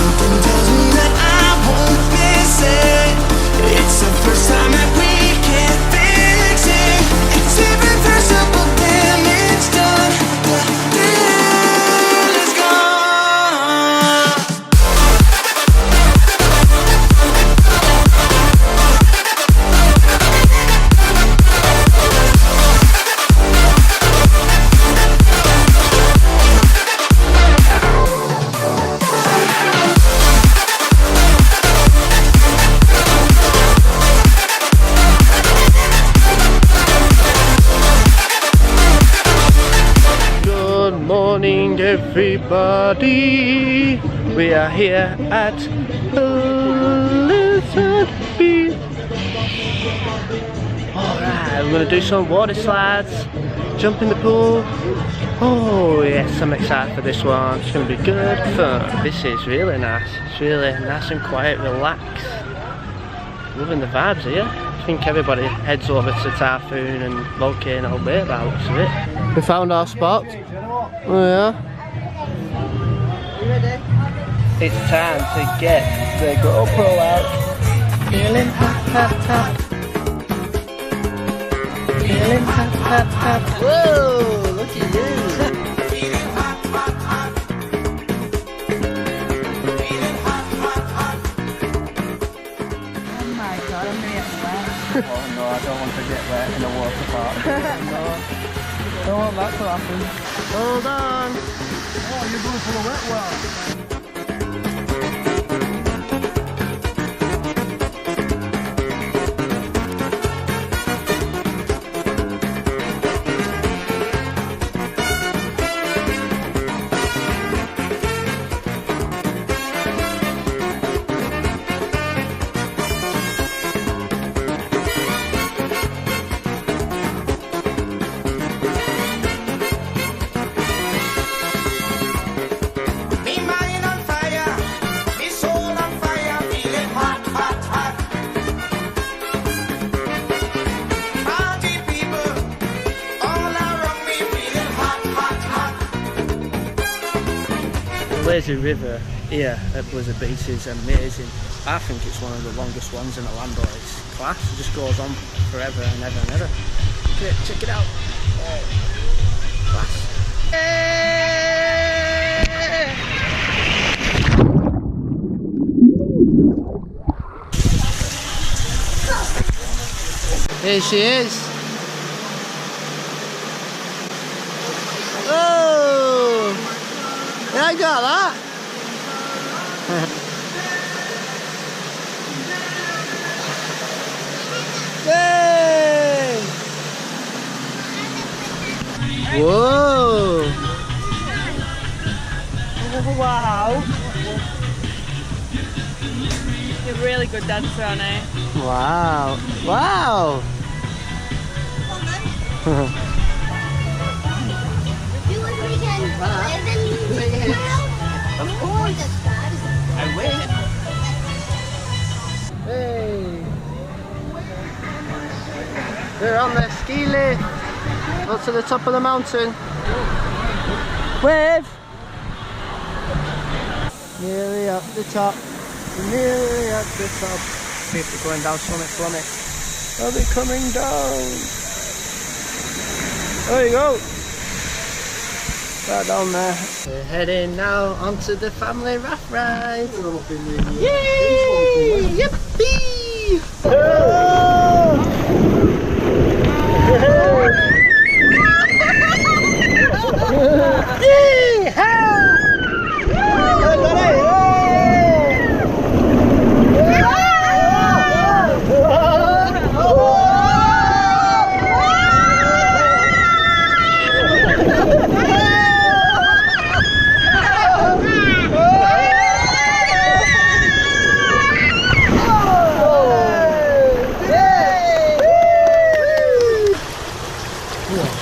Something tells me that I won't miss it. It's the first time that we can't fix it. It's irreversible damage done. The thrill is gone. Good morning, everybody. We are here at Lizard Beach. Alright, we're going to do some water slides, jump in the pool. Oh yes, I'm excited for this one. It's going to be good fun. This is really nice. It's really nice and quiet, relaxed. Loving the vibes here. I think everybody heads over to Typhoon and Volcano Bay by the looks of it. We found our spot. Oh yeah. You ready? It's time to get the GoPro out. Feeling hot, hot, hot. Feeling hot, hot, hot. Whoa, look at you. Oh my god, I'm gonna get wet. Oh no, I don't want to get wet in a water park. No. Don't want that to happen. Hold on. Oh, you're going for a wet well. Me mind on fire, me soul on fire, feeling hot, hot, hot. Party people, all around me, feeling hot, hot, hot. Lazy River here at Blizzard Beach is amazing. I think it's one of the longest ones in Orlando. It's class. It just goes on forever and ever and ever. Look at it, check it out. Oh, class. Here she is. Oh! Yeah, I got that. Yay! Whoa! Wow. You're a really good dancer, aren't you? Wow! Wow! Do what we can live in Of course! I wish. Hey! We're on the ski lift up to the top of the mountain. Wave! Nearly up the top. Nearly at the top. People going down Summit. I'll be coming down. There you go. Right down there. We're heading now onto the family raft ride. Yay! Yippee!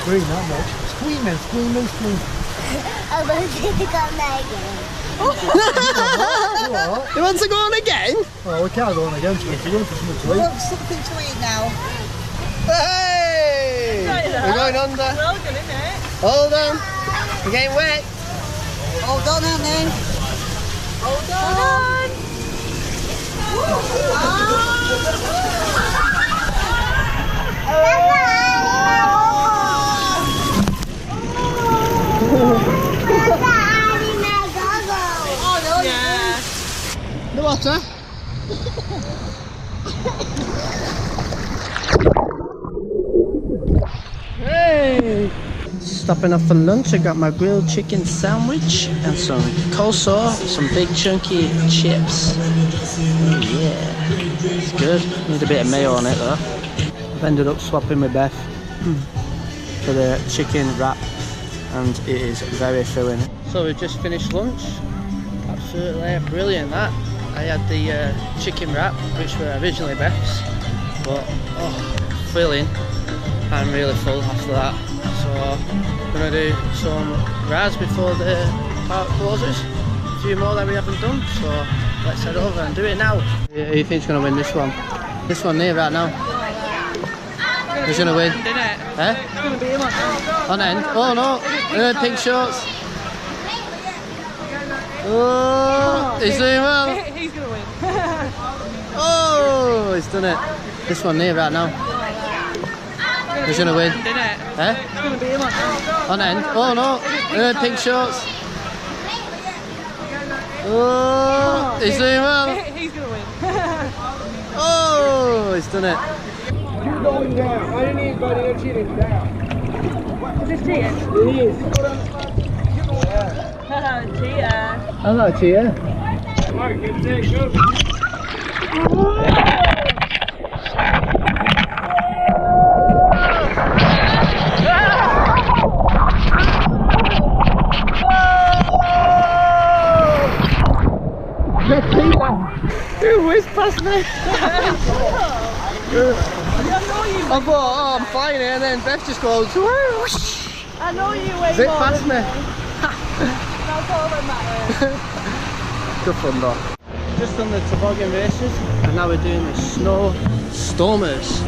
Scream that much. Scream. I'm going to go again. You want to go on again? Oh, we can't go on again, we're going for something to We eat. want something to eat now. Hey! We're going under. Well done, isn't it? Hold on. We're getting wet. Hold on, Annie. Hold on. The water. Hey! Stopping off for lunch, I got my grilled chicken sandwich and some coleslaw, some big chunky chips. Oh yeah, it's good. Need a bit of mayo on it though. I've ended up swapping with Beth for the chicken wrap, and it is very filling. So we've just finished lunch. Absolutely brilliant that. I had the chicken wrap, which were originally Beth's, but oh, filling. I'm really full after that. So I'm gonna do some rides before the park closes. A few more that we haven't done, so let's head over and do it now. Who do you think's gonna win this one? This one here right now. Who's gonna win? Eh? It's gonna be him On end? Oh no! Pink shorts. Oh, he's doing well. He's gonna win. Oh, he's done it. This one here right now. Who's gonna win? Eh? It's gonna be him On end? Oh no! Pink shorts. Oh, he's doing well. He's gonna win. Oh, he's done it. You're going down. I didn't anybody else cheating down. Is this cheating? It is. Cheater. I'm not a cheater. Mark, get it, go. Who whizzed past me? I thought, oh, I'm flying here, and then Beth just goes, whoosh, I know you way zip more past than me. That's all that matters. Good fun though. Just done the toboggan races, and now we're doing the snow stormers.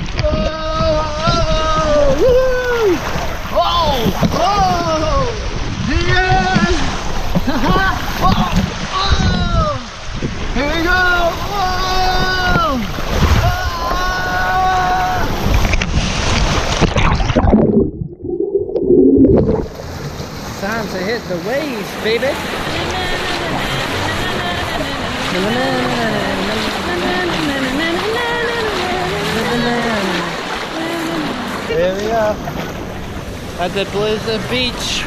Here we go! Time to hit the waves, baby! Here we are at the Blizzard Beach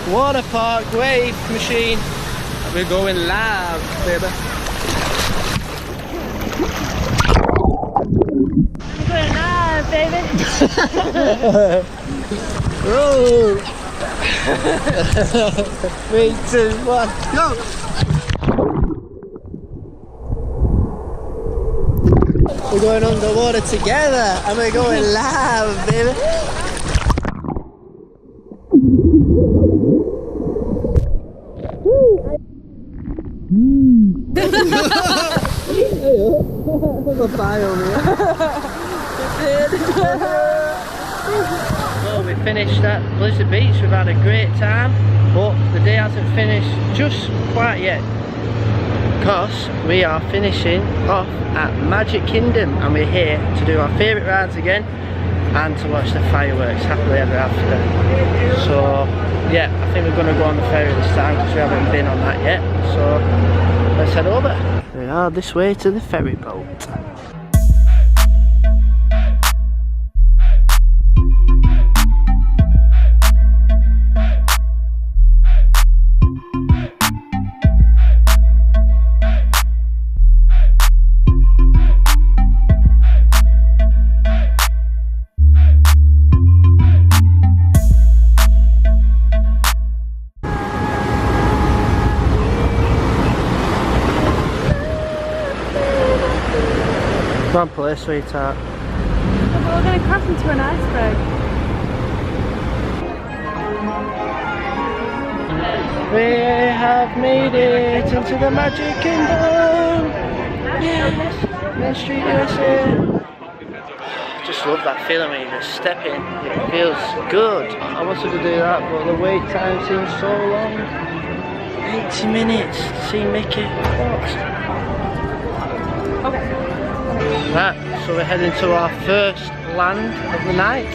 water park wave machine. We're going live, baby. We're going live, baby. Oh. 3, 2, 1, go! We're going underwater together and we're going live, baby. Well, we finished at Blizzard Beach. We've had a great time, but the day hasn't finished just quite yet, because we are finishing off at Magic Kingdom, and we're here to do our favourite rides again and to watch the fireworks happily ever after. So yeah, I think we're going to go on the ferry this time because we haven't been on that yet. So let's head over. We are this way to the ferry boat. Come on, play, sweetheart. We're going to crash into an iceberg. We have made it into the Magic Kingdom! Yes! Main Street USA! Just love that feeling when you just step in. It feels good. I wanted to do that, but the wait time seems so long. 80 minutes to see Mickey. Okay. Right, so we're heading to our first land of the night,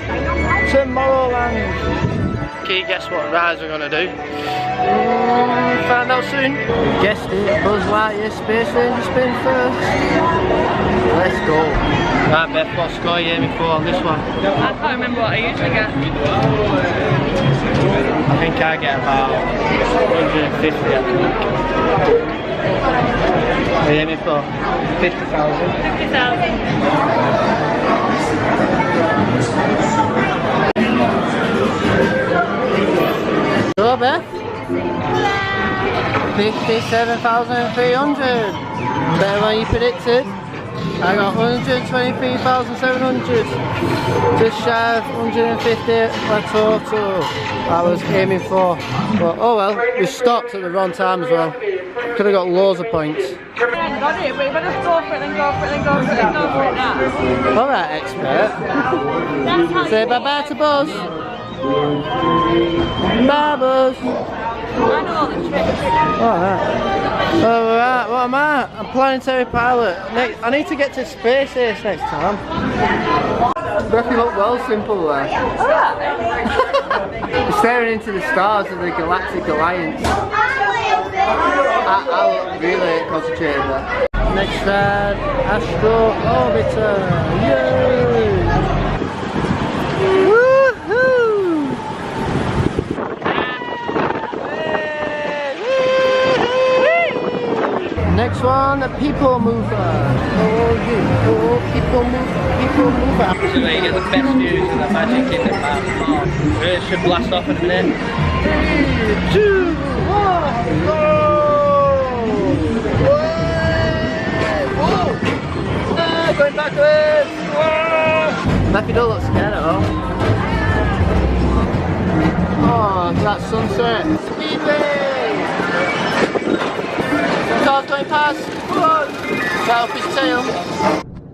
Tomorrowland. lucky, guess what rides we're gonna do? Find out soon. Guessed it, Buzz Lightyear Space Ranger spin first. Let's go. Right, Beth, what score are you aiming for on this one? I can't remember what I usually get. I think I get about 150, I think. Are you aiming for 50,000? 50,000. Go, Beth. 57,300. Better than you predicted. I got 123,700. Just shy of 150 a total I was aiming for. But oh well, we stopped at the wrong time as well. Could have got loads of points. I got it, but you better go for it, then go for it, then go for it, then go for it now. Alright, expert. That's how Say you bye bye to Buzz. Bye, Buzz. I know all the tricks. Alright, what am I? I'm planetary pilot. I need to get to Space Ace next time. Wrapping up well simple there. Staring into the stars of the Galactic Alliance. I really concentrated there. Next ride, Astro Orbiter. Yay! Woohoo! Next one, the People Mover. Oh, People Mover. So there you get the best views of the Magic Kingdom map. It should blast off in a minute. 3, 2, 1, go! Whoa! Going backwards! Whoa! Matthew don't look scared at all. Oh, that sunset. Speedway! Cars going past. Whoa! Right up his tail.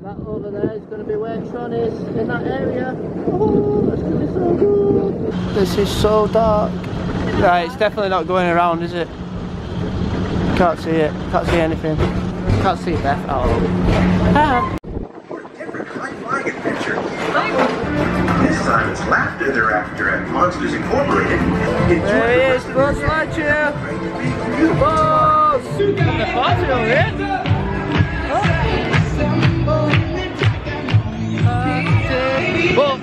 That over there is going to be where Tron is in that area. Oh, that's going to be so good. This is so dark. Right, it's definitely not going around, is it? Can't see it. Can't see anything. Can't see Beth at all. Ah. Different high-flying adventure. This time it's laughter they're after at Monsters Incorporated. There he is, Buzz Lightyear! Buzz! The party over here! But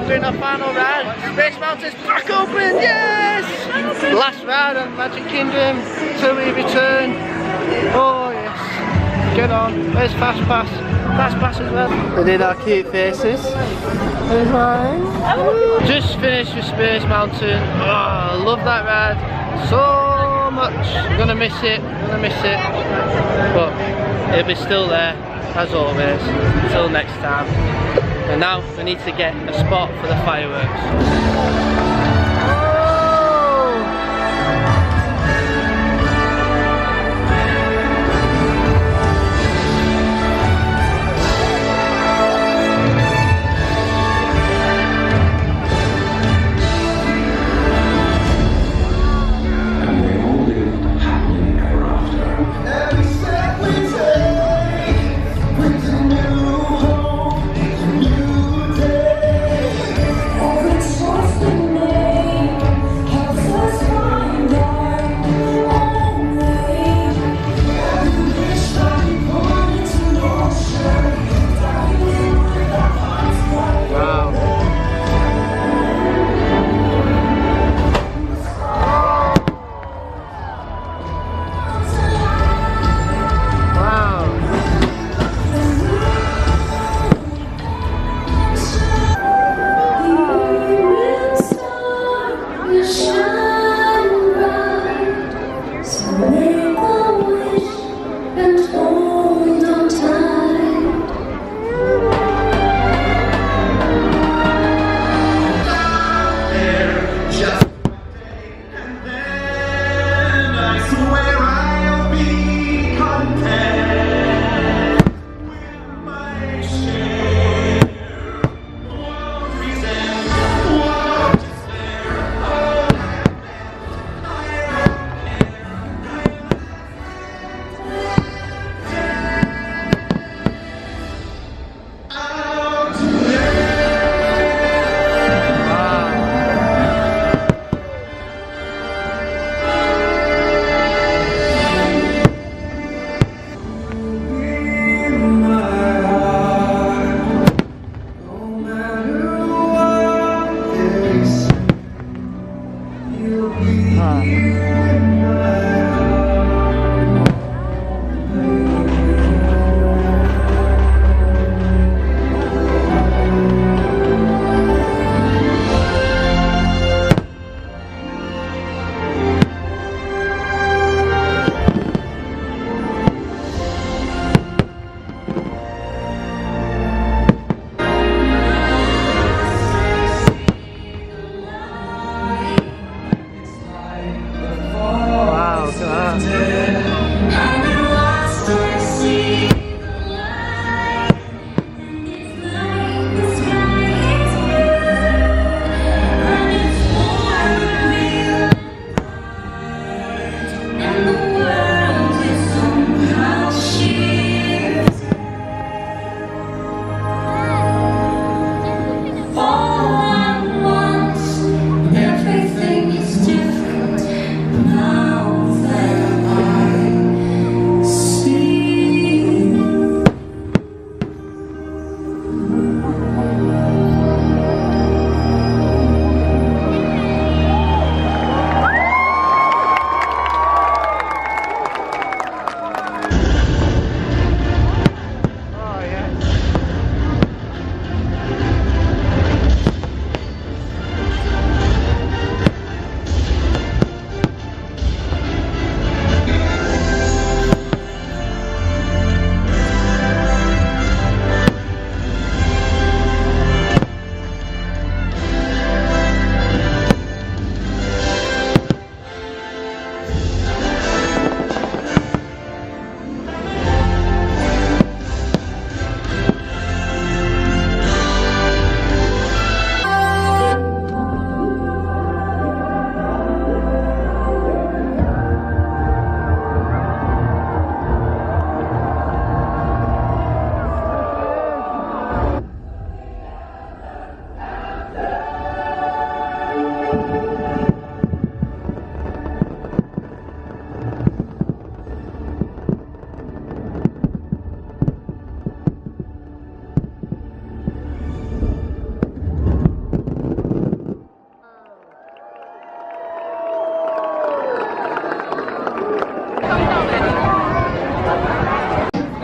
we're in our final ride. Space Mountain's back open, yes! Last ride of Magic Kingdom till we return. Oh yes. Get on. Where's Fast Pass? Fast Pass as well. We did our cute faces. Just finished with Space Mountain. Oh, I love that ride so much. Gonna miss it. But it'll be still there as always until next time. And now we need to get a spot for the fireworks. Trust in me.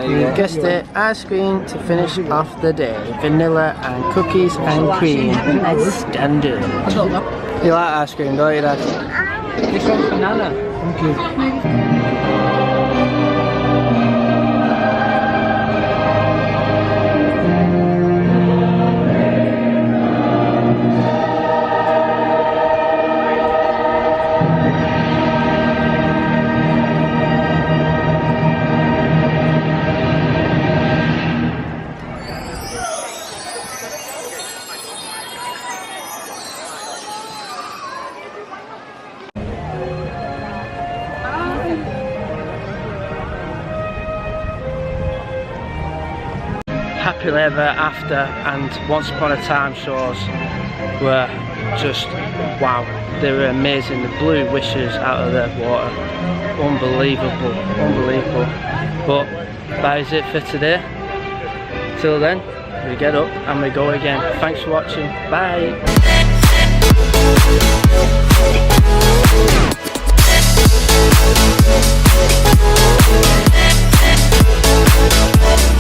You guessed it, ice cream to finish off the day. Vanilla and cookies and cream as standard. You like ice cream, don't you, Dad? This one's banana. Thank you. Happily Ever After and Once Upon a Time shows were just wow, they were amazing. The blew wishes out of the water, unbelievable, unbelievable. But that is it for today. Till then, we get up and we go again. Thanks for watching, bye.